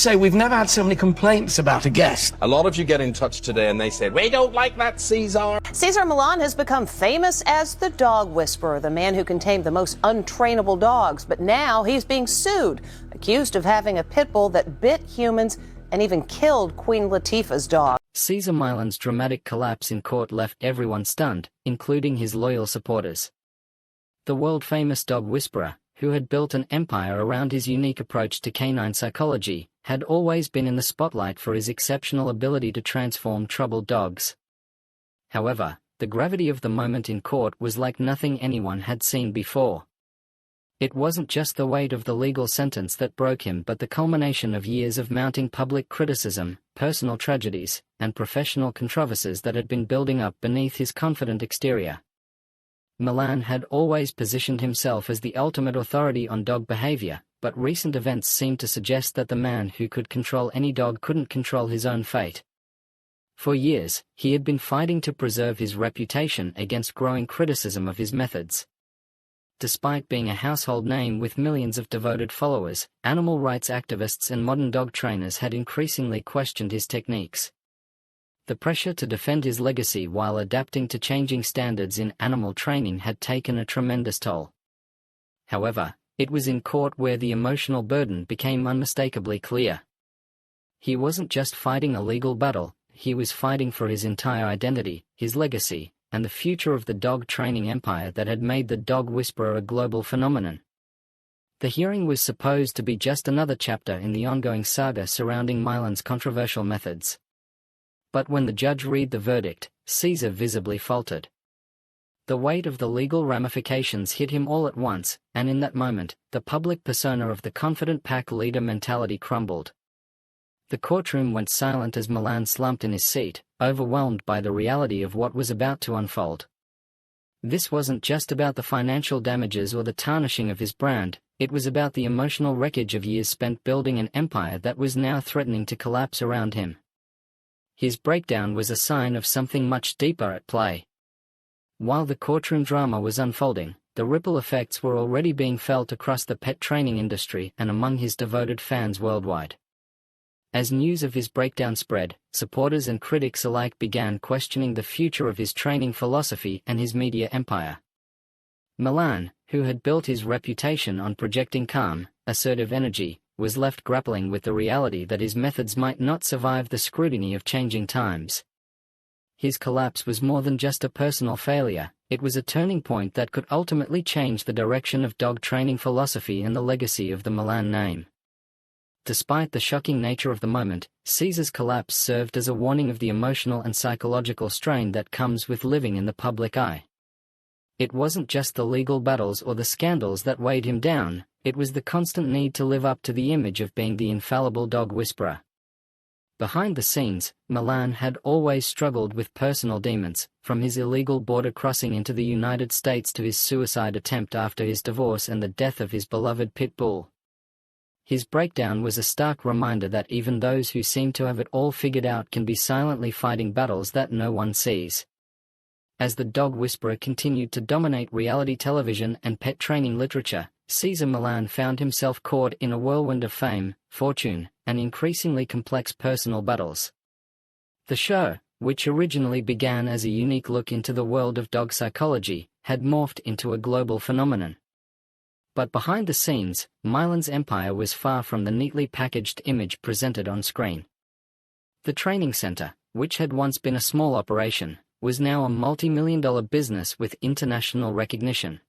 say we've never had so many complaints about a guest. A lot of you get in touch today and they say, we don't like that Cesar. Cesar Millan has become famous as the dog whisperer, the man who can tame the most untrainable dogs. But now he's being sued, accused of having a pit bull that bit humans and even killed Queen Latifah's dog. Cesar Millan's dramatic collapse in court left everyone stunned, including his loyal supporters. The world-famous dog whisperer, who had built an empire around his unique approach to canine psychology, had always been in the spotlight for his exceptional ability to transform troubled dogs. However, the gravity of the moment in court was like nothing anyone had seen before. It wasn't just the weight of the legal sentence that broke him, but the culmination of years of mounting public criticism, personal tragedies, and professional controversies that had been building up beneath his confident exterior. Millan had always positioned himself as the ultimate authority on dog behavior, but recent events seemed to suggest that the man who could control any dog couldn't control his own fate. For years, he had been fighting to preserve his reputation against growing criticism of his methods. Despite being a household name with millions of devoted followers, animal rights activists and modern dog trainers had increasingly questioned his techniques. The pressure to defend his legacy while adapting to changing standards in animal training had taken a tremendous toll. However, it was in court where the emotional burden became unmistakably clear. He wasn't just fighting a legal battle, he was fighting for his entire identity, his legacy, and the future of the dog training empire that had made the dog whisperer a global phenomenon. The hearing was supposed to be just another chapter in the ongoing saga surrounding Millan's controversial methods. But when the judge read the verdict, Cesar visibly faltered. The weight of the legal ramifications hit him all at once, and in that moment, the public persona of the confident pack leader mentality crumbled. The courtroom went silent as Millan slumped in his seat, overwhelmed by the reality of what was about to unfold. This wasn't just about the financial damages or the tarnishing of his brand, it was about the emotional wreckage of years spent building an empire that was now threatening to collapse around him. His breakdown was a sign of something much deeper at play. While the courtroom drama was unfolding, the ripple effects were already being felt across the pet training industry and among his devoted fans worldwide. As news of his breakdown spread, supporters and critics alike began questioning the future of his training philosophy and his media empire. Millan, who had built his reputation on projecting calm, assertive energy, was left grappling with the reality that his methods might not survive the scrutiny of changing times. His collapse was more than just a personal failure, it was a turning point that could ultimately change the direction of dog training philosophy and the legacy of the Millan name. Despite the shocking nature of the moment, Cesar's collapse served as a warning of the emotional and psychological strain that comes with living in the public eye. It wasn't just the legal battles or the scandals that weighed him down, it was the constant need to live up to the image of being the infallible dog whisperer. Behind the scenes, Millan had always struggled with personal demons, from his illegal border crossing into the United States to his suicide attempt after his divorce and the death of his beloved pit bull. His breakdown was a stark reminder that even those who seem to have it all figured out can be silently fighting battles that no one sees. As the dog whisperer continued to dominate reality television and pet training literature, Cesar Millan found himself caught in a whirlwind of fame, fortune, and increasingly complex personal battles. The show, which originally began as a unique look into the world of dog psychology, had morphed into a global phenomenon. But behind the scenes, Millan's empire was far from the neatly packaged image presented on screen. The training center, which had once been a small operation, was now a multi-million-dollar business with international recognition.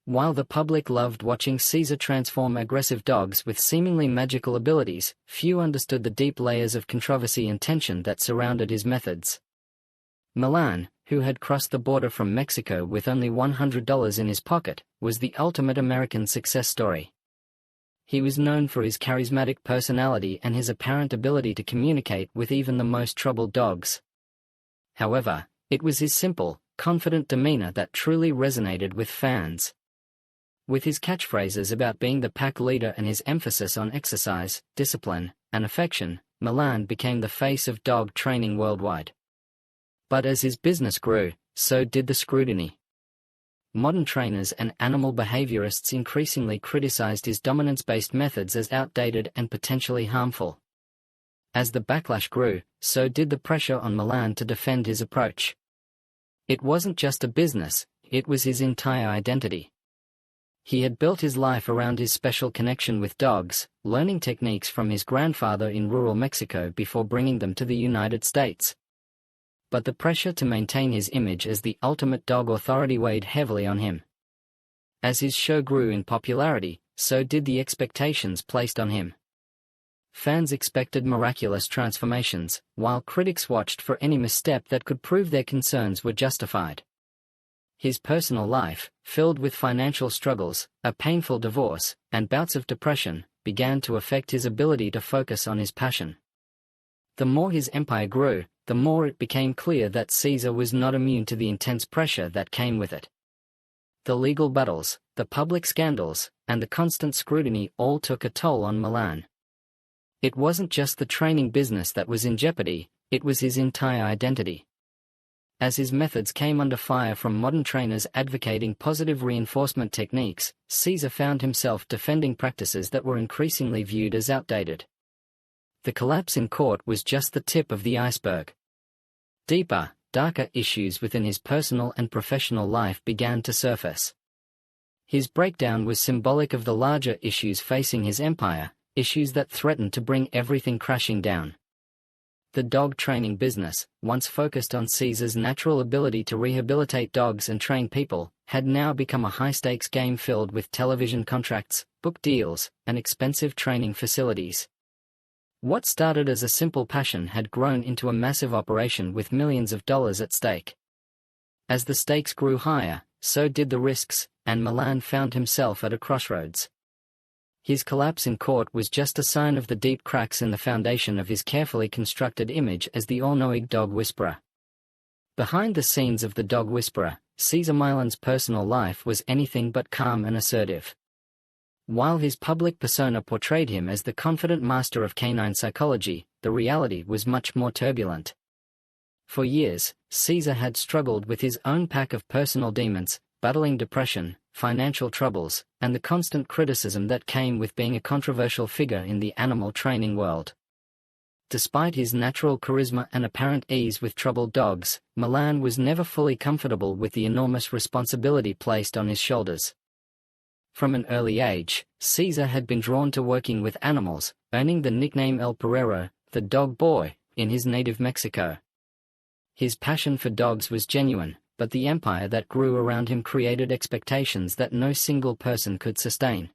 While the public loved watching Cesar transform aggressive dogs with seemingly magical abilities, few understood the deep layers of controversy and tension that surrounded his methods. Millan, who had crossed the border from Mexico with only $100 in his pocket, was the ultimate American success story. He was known for his charismatic personality and his apparent ability to communicate with even the most troubled dogs. However, it was his simple, confident demeanor that truly resonated with fans. With his catchphrases about being the pack leader and his emphasis on exercise, discipline, and affection, Millan became the face of dog training worldwide. But as his business grew, so did the scrutiny. modern trainers and animal behaviorists increasingly criticized his dominance-based methods as outdated and potentially harmful. As the backlash grew, so did the pressure on Millan to defend his approach. It wasn't just a business, it was his entire identity. He had built his life around his special connection with dogs, learning techniques from his grandfather in rural Mexico before bringing them to the United States. But the pressure to maintain his image as the ultimate dog authority weighed heavily on him. As his show grew in popularity, so did the expectations placed on him. Fans expected miraculous transformations, while critics watched for any misstep that could prove their concerns were justified. His personal life, filled with financial struggles, a painful divorce, and bouts of depression, began to affect his ability to focus on his passion. The more his empire grew, the more it became clear that Cesar was not immune to the intense pressure that came with it. The legal battles, the public scandals, and the constant scrutiny all took a toll on Millan. It wasn't just the training business that was in jeopardy, it was his entire identity. As his methods came under fire from modern trainers advocating positive reinforcement techniques, Cesar found himself defending practices that were increasingly viewed as outdated. The collapse in court was just the tip of the iceberg. Deeper, darker issues within his personal and professional life began to surface. His breakdown was symbolic of the larger issues facing his empire, issues that threatened to bring everything crashing down. The dog training business, once focused on Cesar's natural ability to rehabilitate dogs and train people, had now become a high-stakes game filled with television contracts, book deals, and expensive training facilities. What started as a simple passion had grown into a massive operation with millions of dollars at stake. As the stakes grew higher, so did the risks, and Millan found himself at a crossroads. His collapse in court was just a sign of the deep cracks in the foundation of his carefully constructed image as the all-knowing dog whisperer. Behind the scenes of the dog whisperer, Cesar Millan's personal life was anything but calm and assertive. While his public persona portrayed him as the confident master of canine psychology, the reality was much more turbulent. For years, Cesar had struggled with his own pack of personal demons, battling depression, financial troubles, and the constant criticism that came with being a controversial figure in the animal training world. Despite his natural charisma and apparent ease with troubled dogs, Millan was never fully comfortable with the enormous responsibility placed on his shoulders. From an early age, Cesar had been drawn to working with animals, earning the nickname El Perrero, the dog boy, in his native Mexico. His passion for dogs was genuine, but the empire that grew around him created expectations that no single person could sustain.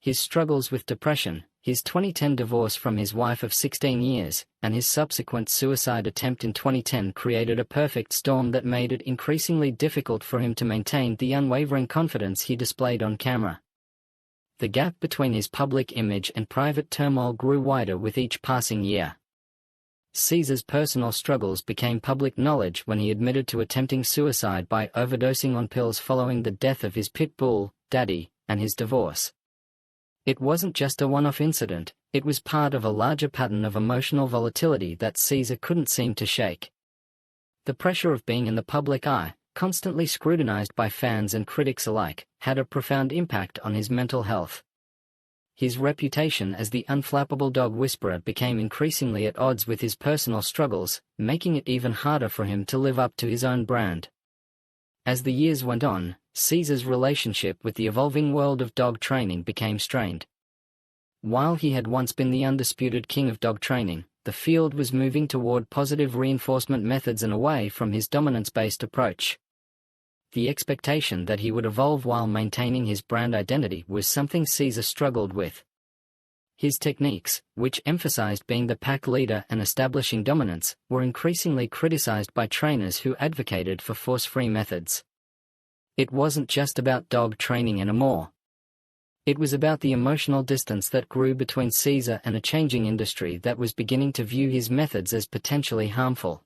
His struggles with depression, his 2010 divorce from his wife of 16 years, and his subsequent suicide attempt in 2010 created a perfect storm that made it increasingly difficult for him to maintain the unwavering confidence he displayed on camera. The gap between his public image and private turmoil grew wider with each passing year. Cesar's personal struggles became public knowledge when he admitted to attempting suicide by overdosing on pills following the death of his pit bull, Daddy, and his divorce. It wasn't just a one-off incident, it was part of a larger pattern of emotional volatility that Cesar couldn't seem to shake. The pressure of being in the public eye, constantly scrutinized by fans and critics alike, had a profound impact on his mental health. His reputation as the unflappable dog whisperer became increasingly at odds with his personal struggles, making it even harder for him to live up to his own brand. As the years went on, Cesar's relationship with the evolving world of dog training became strained. While he had once been the undisputed king of dog training, the field was moving toward positive reinforcement methods and away from his dominance-based approach. The expectation that he would evolve while maintaining his brand identity was something Cesar struggled with. His techniques, which emphasized being the pack leader and establishing dominance, were increasingly criticized by trainers who advocated for force-free methods. It wasn't just about dog training anymore. It was about the emotional distance that grew between Cesar and a changing industry that was beginning to view his methods as potentially harmful.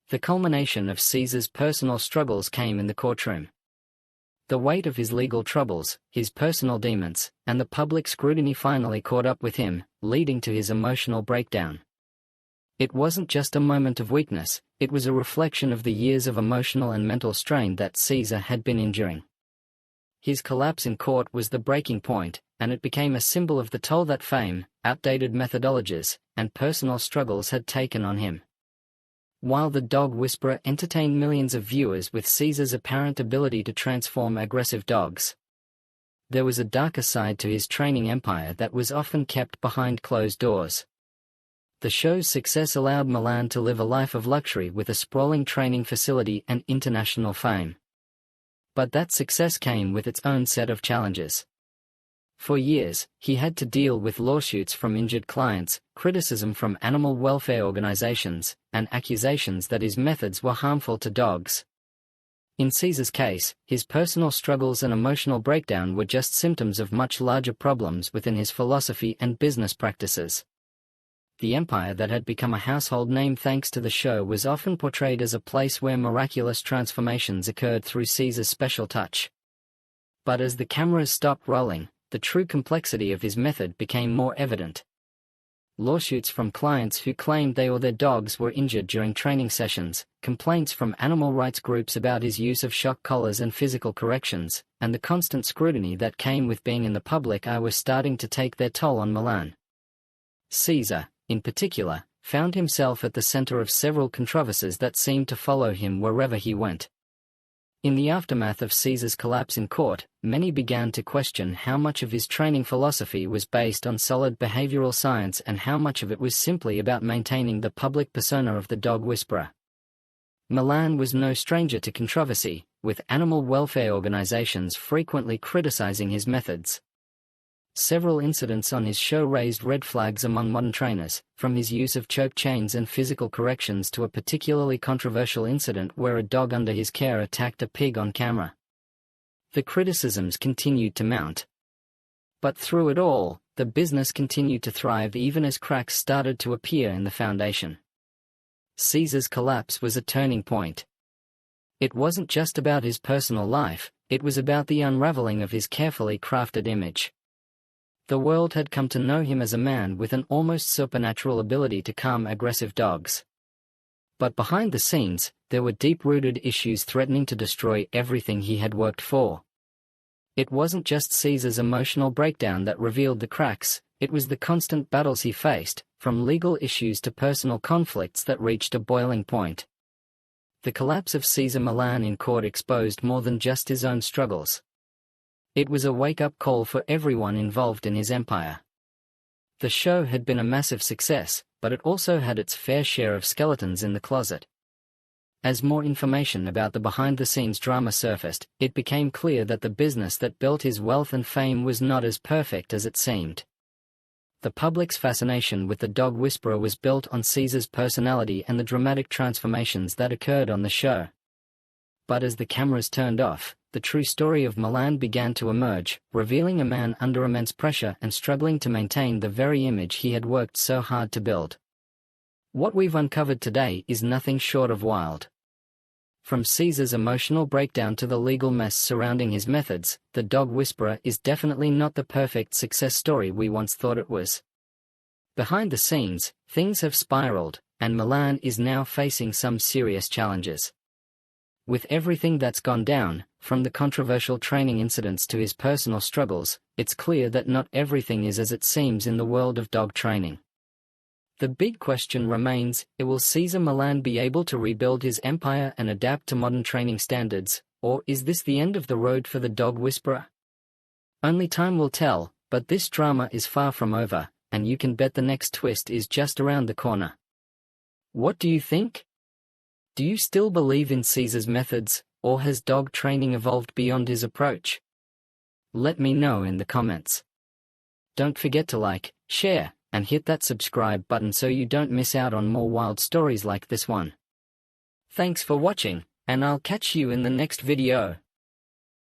The culmination of Cesar's personal struggles came in the courtroom. The weight of his legal troubles, his personal demons, and the public scrutiny finally caught up with him, leading to his emotional breakdown. It wasn't just a moment of weakness, it was a reflection of the years of emotional and mental strain that Cesar had been enduring. His collapse in court was the breaking point, and it became a symbol of the toll that fame, outdated methodologies, and personal struggles had taken on him. While The Dog Whisperer entertained millions of viewers with Cesar's apparent ability to transform aggressive dogs, there was a darker side to his training empire that was often kept behind closed doors. The show's success allowed Millan to live a life of luxury with a sprawling training facility and international fame. But that success came with its own set of challenges. For years, he had to deal with lawsuits from injured clients, criticism from animal welfare organizations, and accusations that his methods were harmful to dogs. In Cesar's case, his personal struggles and emotional breakdown were just symptoms of much larger problems within his philosophy and business practices. The empire that had become a household name thanks to the show was often portrayed as a place where miraculous transformations occurred through Cesar's special touch. But as the cameras stopped rolling, the true complexity of his method became more evident. Lawsuits from clients who claimed they or their dogs were injured during training sessions, complaints from animal rights groups about his use of shock collars and physical corrections, and the constant scrutiny that came with being in the public eye were starting to take their toll on Millan. Cesar, in particular, found himself at the center of several controversies that seemed to follow him wherever he went. In the aftermath of Cesar's collapse in court, many began to question how much of his training philosophy was based on solid behavioral science and how much of it was simply about maintaining the public persona of the dog whisperer. Millan was no stranger to controversy, with animal welfare organizations frequently criticizing his methods. Several incidents on his show raised red flags among modern trainers, from his use of choke chains and physical corrections to a particularly controversial incident where a dog under his care attacked a pig on camera. The criticisms continued to mount. But through it all, the business continued to thrive even as cracks started to appear in the foundation. Cesar's collapse was a turning point. It wasn't just about his personal life, it was about the unraveling of his carefully crafted image. The world had come to know him as a man with an almost supernatural ability to calm aggressive dogs. But behind the scenes, there were deep-rooted issues threatening to destroy everything he had worked for. It wasn't just Cesar's emotional breakdown that revealed the cracks, it was the constant battles he faced, from legal issues to personal conflicts that reached a boiling point. The collapse of Cesar Millan in court exposed more than just his own struggles. It was a wake-up call for everyone involved in his empire. The show had been a massive success, but it also had its fair share of skeletons in the closet. As more information about the behind-the-scenes drama surfaced, it became clear that the business that built his wealth and fame was not as perfect as it seemed. The public's fascination with the dog whisperer was built on Cesar's personality and the dramatic transformations that occurred on the show. But as the cameras turned off, the true story of Millan began to emerge, revealing a man under immense pressure and struggling to maintain the very image he had worked so hard to build. What we've uncovered today is nothing short of wild. From Cesar's emotional breakdown to the legal mess surrounding his methods, the dog whisperer is definitely not the perfect success story we once thought it was. Behind the scenes, things have spiraled, and Millan is now facing some serious challenges. With everything that's gone down, from the controversial training incidents to his personal struggles, it's clear that not everything is as it seems in the world of dog training. The big question remains, will Cesar Millan be able to rebuild his empire and adapt to modern training standards, or is this the end of the road for the dog whisperer? Only time will tell, but this drama is far from over, and you can bet the next twist is just around the corner. What do you think? Do you still believe in Cesar's methods, or has dog training evolved beyond his approach? Let me know in the comments. Don't forget to like, share, and hit that subscribe button so you don't miss out on more wild stories like this one. Thanks for watching, and I'll catch you in the next video.